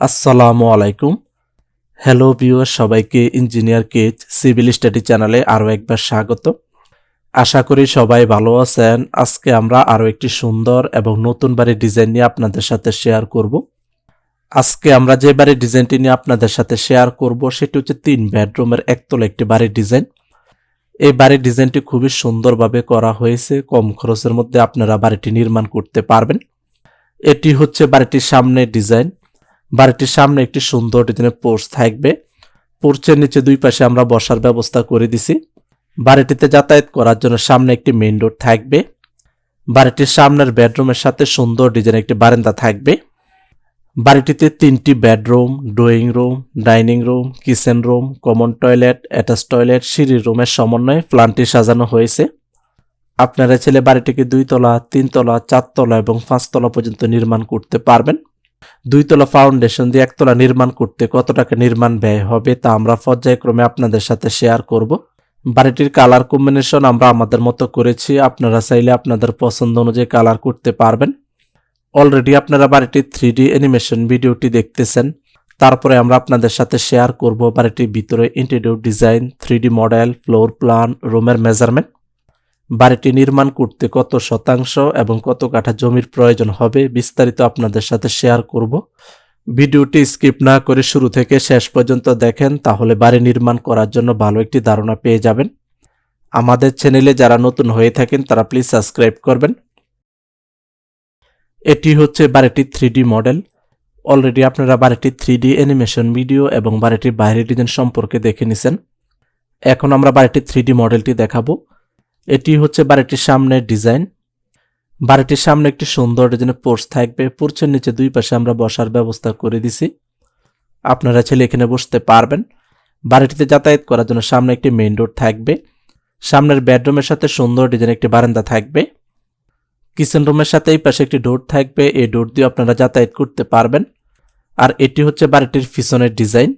আসসালামু আলাইকুম। Hello viewer, সবাইকে ইঞ্জিনিয়ার কেজ সিভিল স্টাডি চ্যানেলে আরও একবার স্বাগত। আশা করি সবাই ভালো আছেন। আজকে আমরা আরও একটি সুন্দর এবং নতুন বাড়ির ডিজাইন নিয়ে আপনাদের সাথে শেয়ার করব। আজকে আমরা যে বাড়ির ডিজাইনটি নিয়ে আপনাদের সাথে শেয়ার করব সেটি হচ্ছে 3 বেডরুমের একতলা একটি বাড়ির ডিজাইন। এই বাড়ির ডিজাইনটি খুবই সুন্দরভাবে করা হয়েছে। কম খরচের মধ্যে আপনারা বাড়িটি নির্মাণ করতে পারবেন। এটি হচ্ছে বাড়িটির সামনের ডিজাইন। বাড়িটির সামনে একটি সুন্দর ডিজাইনের পোর্চ থাকবে। পোর্চের নিচে দুই পাশে আমরা বসার ব্যবস্থা করে দিছি। বাড়িটিতে যাতায়াত করার জন্য সামনে একটি মেইন ডোর থাকবে। বাড়িটির সামনের বেডরুমের সাথে সুন্দর ডিজাইনের একটি বারান্দা থাকবে। বাড়িটিতে 3টি bedroom, drawing room, dining room, kitchen room, common toilet, attach toilet, সিঁড়ির রুমের সমন্বয়ে প্ল্যানটি সাজানো হয়েছে। আপনারা ছেলে বাড়িটিকে 2 তলা, 3 তলা, 4 তলা এবং 5 তলা পর্যন্ত নির্মাণ করতে পারবেন। 2 তলা ফাউন্ডেশন দিয়ে 1 তলা নির্মাণ করতে কত টাকা নির্মাণ ব্যয় হবে তা আমরা পর্যায়ক্রমে আপনাদের সাথে শেয়ার করব। বাড়িটির কালার কম্বিনেশন আমরা আমাদের মতো করেছি। আপনারা চাইলে আপনাদের পছন্দ অনুযায়ী কালার করতে পারবেন। অলরেডি আপনারা বাড়িটির 3D অ্যানিমেশন ভিডিওটি দেখতেছেন। তারপরে আমরা আপনাদের সাথে শেয়ার করব বাড়িটির ভিতরে interior design, 3D model, floor plan, রুমের মেজারমেন্ট। বাড়িটি নির্মাণ করতে কত শতাংশ এবং কত কাঠা জমির প্রয়োজন হবে বিস্তারিত আপনাদের সাথে শেয়ার করব। ভিডিওটি স্কিপ না করে শুরু থেকে শেষ পর্যন্ত দেখেন, তাহলে বাড়ি নির্মাণ করার জন্য ভালো একটি ধারণা পেয়ে যাবেন। আমাদের চ্যানেলে যারা নতুন হয়ে থাকেন তারা প্লিজ সাবস্ক্রাইব করবেন। এটি হচ্ছে বাড়িটির 3D মডেল। অলরেডি আপনারা বাড়িটির 3D অ্যানিমেশন ভিডিও এবং বাড়িটির বাইরের ডিজাইন সম্পর্কে দেখে নিছেন। এখন আমরা বাড়িটির 3D মডেলটি দেখাবো। এটি হচ্ছে বাড়িটির সামনের ডিজাইন। বাড়িটির সামনে একটি সুন্দর ডিজাইনের পোর্চ থাকবে। পোর্চের নিচে দুই পাশে আমরা বসার ব্যবস্থা করে দিছি। আপনারা ছেলে এখানে বসতে পারবেন। বাড়িটিতে যাতায়াত করার জন্য সামনে একটি মেইন ডোর থাকবে। সামনের বেডরুমের সাথে সুন্দর ডিজাইনের একটি বারান্দা থাকবে। কিচেন রুমের সাথে এই পাশে একটি ডোর থাকবে। এই ডোর দিয়ে আপনারা যাতায়াত করতে পারবেন। আর এটি হচ্ছে বাড়িটির পিছনের ডিজাইন।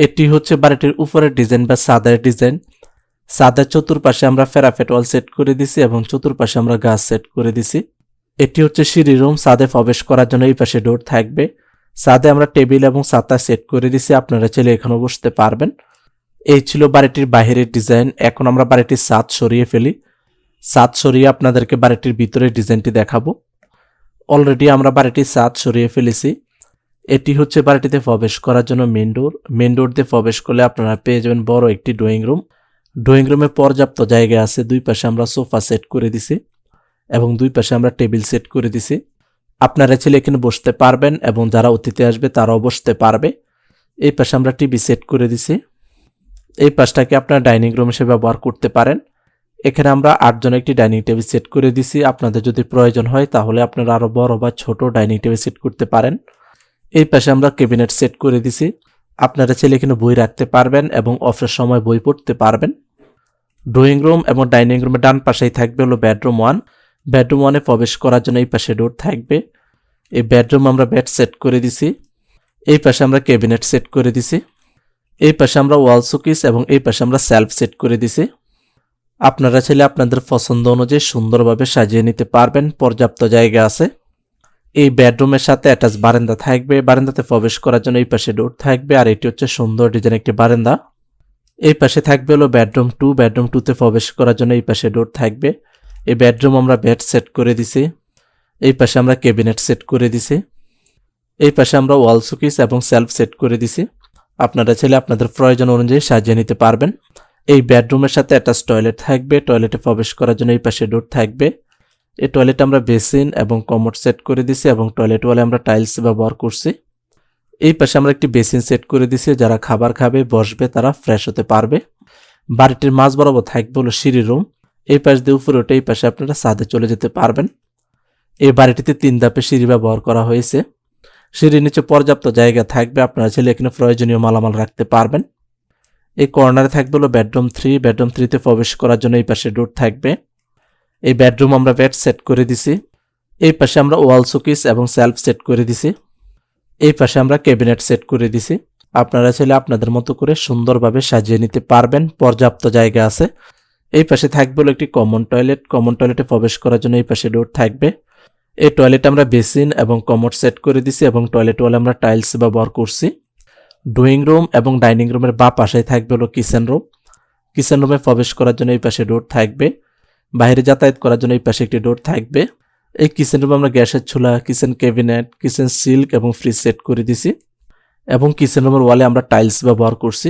এটি হচ্ছে বাড়িটির উপরের ডিজাইন বা ছাদের ডিজাইন। ছাদের চতুর্পাশে আমরা প্যারাপেট ওয়াল সেট করে দিছি এবং চতুর্পাশে আমরা গাছ সেট করে দিছি। এটি হচ্ছে সিঁড়ি রুম। ছাদে প্রবেশ করার জন্য এই পাশে ডোর থাকবে। ছাদে আমরা টেবিল এবং ছাতা সেট করে দিছি। আপনারা চাইলে এখানেও বসতে পারবেন। এই ছিল বাড়িটির বাইরের ডিজাইন। এখন আমরা বাড়িটির ছাদ সরিয়ে ফেলি। ছাদ সরিয়ে আপনাদেরকে বাড়িটির ভিতরের ডিজাইনটি দেখাবো। অলরেডি আমরা বাড়িটির ছাদ সরিয়ে ফেলেছি। এটি হচ্ছে বাড়িটিতে প্রবেশ করার জন্য মেইন ডোর। মেইন ডোর দিয়ে প্রবেশ করলে আপনারা পেয়ে যাবেন বড় একটি ড্রয়িং রুম। ড্রয়িং রুমে পর্যাপ্ত জায়গা আছে। দুই পাশে আমরা সোফা সেট করে দিছি এবং দুই পাশে আমরা টেবিল সেট করে দিছি। আপনারা ছেলে এখানে বসতে পারবেন এবং যারা অতিথি আসবে তারাও বসতে পারবে। এই পাশে আমরা টিভি সেট করে দিছি। এই পাশটাকে আপনারা ডাইনিং রুম হিসেবে ব্যবহার করতে পারেন। এখানে আমরা 8 জন একটি ডাইনিং টেবিল সেট করে দিছি। আপনাদের যদি প্রয়োজন হয় তাহলে আপনারা আরো বড় বা ছোট ডাইনিং টেবিল সেট করতে পারেন। এই পাশে আমরা ক্যাবিনেট সেট করে দিছি। আপনারা ছেলে এখানে বই রাখতে পারবেন এবং অফের সময় বই পড়তে পারবেন। ড্রয়িং রুম এবং ডাইনিং রুমের ডান পাশেই থাকবে হলো বেডরুম 1। বেডরুম 1-এ প্রবেশ করার জন্য এই পাশে ডোর থাকবে। এই বেডরুম আমরা বেড সেট করে দিছি। এই পাশে আমরা ক্যাবিনেট সেট করে দিছি। এই পাশে আমরা ওয়াল শোকেস এবং এই পাশে আমরা সেলফ সেট করে দিছি। আপনারা চাইলে আপনাদের পছন্দ অনুযায়ী সুন্দরভাবে সাজিয়ে নিতে পারবেন। পর্যাপ্ত জায়গা আছে। এই বেডরুমের সাথে অ্যাটাচ বারান্দা থাকবে। বারান্দাতে প্রবেশ করার জন্য এই পাশে ডোর থাকবে। আর এটি হচ্ছে সুন্দর ডিজাইন একটি বারান্দা। এই পাশে থাকবে হলো বেডরুম 2। বেডরুম 2-তে প্রবেশ করার জন্য এই পাশে ডোর থাকবে। এই বেডরুম আমরা বেড সেট করে দিছি। এই পাশে আমরা ক্যাবিনেট সেট করে দিছি। এই পাশে আমরা ওয়াল শোকেস এবং সেলফ সেট করে দিছি। আপনারা চাইলে আপনাদের প্রয়োজন অনুযায়ী সাজিয়ে নিতে পারবেন। এই বেডরুমের সাথে অ্যাটাচ টয়লেট থাকবে। টয়লেটে প্রবেশ করার জন্য এই পাশে ডোর থাকবে। এই টয়লেটে আমরা বেসিন এবং কমোড সেট করে দিছি এবং টয়লেট ওয়ালে আমরা টাইলস ব্যবহার করছি। এই পাশে আমরা একটি বেসিন সেট করে দিছি। যারা খাবার খাবে বসবে তারা ফ্রেশ হতে পারবে। বাড়িটির মাঝ বরাবর থাকবে হলো সিঁড়ি রুম। এই পাশ দিয়ে উপরে ওঠে এই পাশে আপনারা ছাদে চলে যেতে পারবেন। এই বাড়িটিতে 3 ধাপে সিঁড়ি ব্যবহার করা হয়েছে। সিঁড়ির নিচে পর্যাপ্ত জায়গা থাকবে। আপনারা চাইলে এখানে প্রয়োজনীয় মালামাল রাখতে পারবেন। এই কর্নারে থাকবে হলো বেডরুম 3। বেডরুম 3-তে প্রবেশ করার জন্য এই পাশে ডোর থাকবে। এই বেডরুম আমরা বেড সেট করে দিছি। এই পাশে আমরা ওয়াল শোকেস এবং সেলফ সেট করে দিছি। এই পাশে আমরা ক্যাবিনেট সেট করে দিছি। আপনারা চাইলে আপনাদের মতো করে সুন্দরভাবে সাজিয়ে নিতে পারবেন। পর্যাপ্ত জায়গা আছে। এই পাশে থাকবে হলো একটি কমন টয়লেট। কমন টয়লেটে প্রবেশ করার জন্য এই পাশে ডোর থাকবে। এই টয়লেটে আমরা বেসিন এবং কমোড সেট করে দিছি এবং টয়লেট ওয়ালে আমরা টাইলস ব্যবহার করছি। ড্রয়িং রুম এবং ডাইনিং রুমের বাঁ পাশে থাকবে হলো কিচেন রুম। কিচেন রুমে প্রবেশ করার জন্য এই পাশে ডোর থাকবে, বাইরে যাতায়াত করার জন্য এই পাশে একটি ডোর থাকবে। এই কিচেন রুমে আমরা গ্যাসের চুলা, কিচেন ক্যাবিনেট, কিচেন সিল্ক এবং ফ্রিজ সেট করে দিছি এবং কিচেন রুমের ওয়ালে আমরা টাইলস ব্যবহার করছি।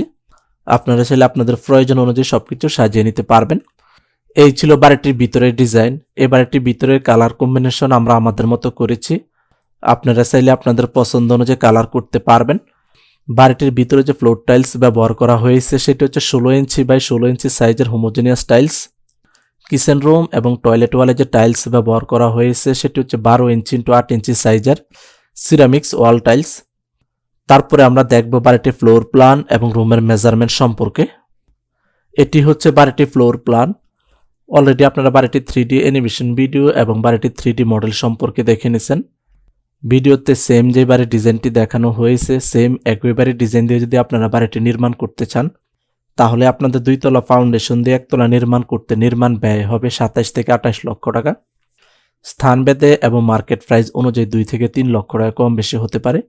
আপনারা চাইলে আপনাদের প্রয়োজন অনুযায়ী সবকিছু সাজিয়ে নিতে পারবেন। এই ছিল বাড়িটির ভিতরের ডিজাইন। এই বাড়িটির ভিতরের কালার কম্বিনেশন আমরা আমাদের মতো করেছি। আপনারা চাইলে আপনাদের পছন্দ অনুযায়ী কালার করতে পারবেন। বাড়িটির ভিতরে যে ফ্লোর টাইলস ব্যবহার করা হয়েছে সেটি হচ্ছে 16 ইঞ্চি বাই 16 ইঞ্চি সাইজের হোমোজেনিয়াস টাইলস। কিচেন রুম এবং টয়লেট ওয়ালে যে টাইলস ব্যবহার করা হয়েছে সেটি হচ্ছে 12 ইঞ্চি ইন্টু 8 ইঞ্চি সাইজের সিরামিক্স ওয়াল টাইলস। তারপরে আমরা দেখব বাড়িটির ফ্লোর প্ল্যান এবং রুমের মেজারমেন্ট সম্পর্কে। এটি হচ্ছে বাড়িটির ফ্লোর প্ল্যান। অলরেডি আপনারা বাড়িটির 3D অ্যানিমেশন ভিডিও এবং বাড়িটির 3D মডেল সম্পর্কে দেখে নিয়েছেন। ভিডিওতে সেম যে বাড়ির ডিজাইনটি দেখানো হয়েছে সেম একই বাড়ির ডিজাইন দিয়ে যদি আপনারা বাড়িটি নির্মাণ করতে চান তাহলে আপনাদের 2 তলা ফাউন্ডেশন দিয়ে 1 তলা নির্মাণ করতে নির্মাণ ব্যয় হবে 27 থেকে 28 লক্ষ টাকা। স্থানভেদে এবং মার্কেট প্রাইস অনুযায়ী 2 থেকে 3 লক্ষ টাকা কম বেশি হতে পারে।